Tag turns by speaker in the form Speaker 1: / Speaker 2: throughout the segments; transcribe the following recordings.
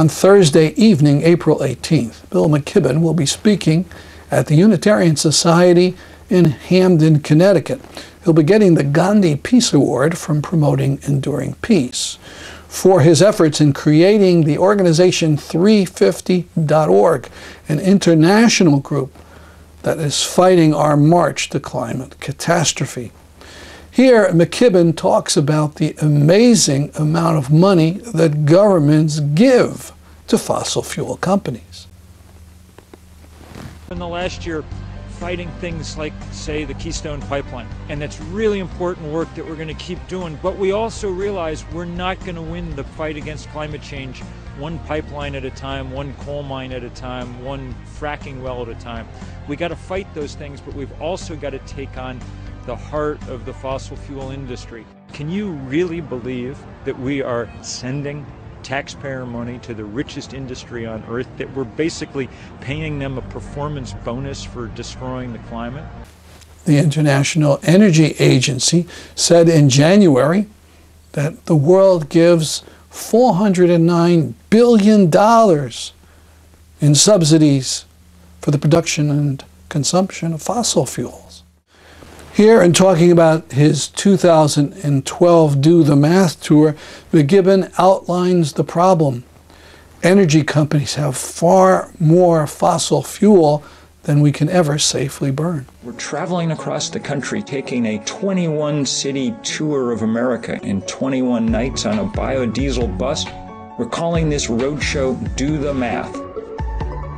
Speaker 1: On Thursday evening, April 18th, Bill McKibben will be speaking at the Unitarian Society in Hamden, Connecticut. He'll be getting the Gandhi Peace Award from promoting enduring peace for his efforts in creating the organization 350.org, an international group that is fighting our march to climate catastrophe. Here, McKibben talks about the amazing amount of money that governments give to fossil fuel companies.
Speaker 2: In the last year, fighting things like, say, the Keystone Pipeline. And that's really important work that we're going to keep doing. But we also realize we're not going to win the fight against climate change one pipeline at a time, one coal mine at a time, one fracking well at a time. We got to fight those things, but we've also got to take on the heart of the fossil fuel industry. Can you really believe that we are sending taxpayer money to the richest industry on earth, that we're basically paying them a performance bonus for destroying the climate?
Speaker 1: The International Energy Agency said in January that the world gives $409 billion in subsidies for the production and consumption of fossil fuels. Here, in talking about his 2012 Do the Math tour, McKibben outlines the problem. Energy companies have far more fossil fuel than we can ever safely burn.
Speaker 3: We're traveling across the country, taking a 21-city tour of America in 21 nights on a biodiesel bus. We're calling this roadshow Do the Math.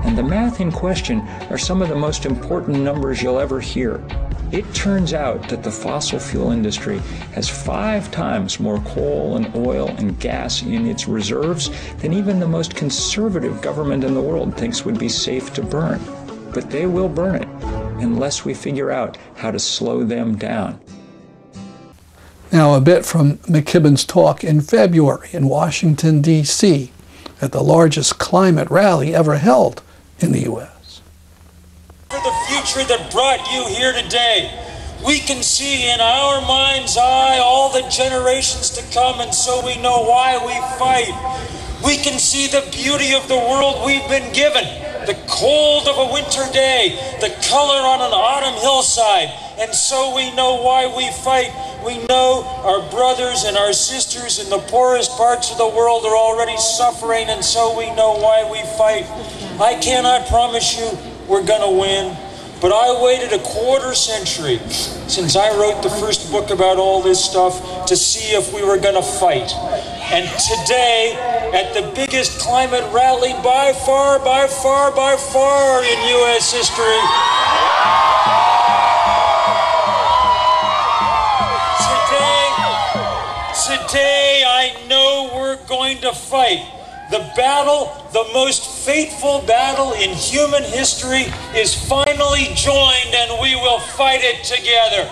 Speaker 3: And the math in question are some of the most important numbers you'll ever hear. It turns out that the fossil fuel industry has 5 times more coal and oil and gas in its reserves than even the most conservative government in the world thinks would be safe to burn. But they will burn it unless we figure out how to slow them down.
Speaker 1: Now, a bit from McKibben's talk in February in Washington, D.C. at the largest climate rally ever held in the U.S.
Speaker 4: For the future that brought you here today, we can see in our mind's eye all the generations to come, and so we know why we fight. We can see the beauty of the world we've been given, the cold of a winter day, the color on an autumn hillside, and so we know why we fight. We know our brothers and our sisters in the poorest parts of the world are already suffering, and so we know why we fight. I cannot promise you we're going to win, but I waited a quarter century since I wrote the first book about all this stuff to see if we were going to fight. And today, at the biggest climate rally by far in U.S. history, today I know we're going to fight. The battle, the most fateful battle in human history, is finally joined, and we will fight it together.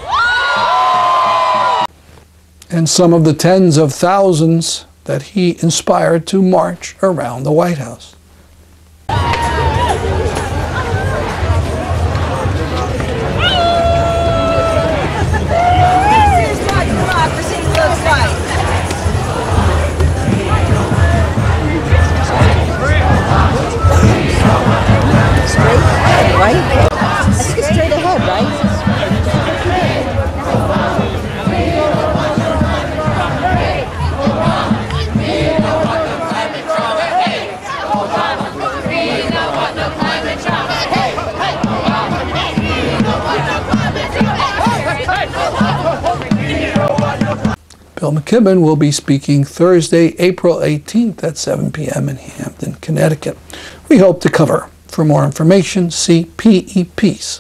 Speaker 1: And some of the tens of thousands that he inspired to march around the White House. Bill McKibben will be speaking Thursday, April 18th at 7 p.m. in Hamden, Connecticut. We hope to cover. For more information, see peace.org.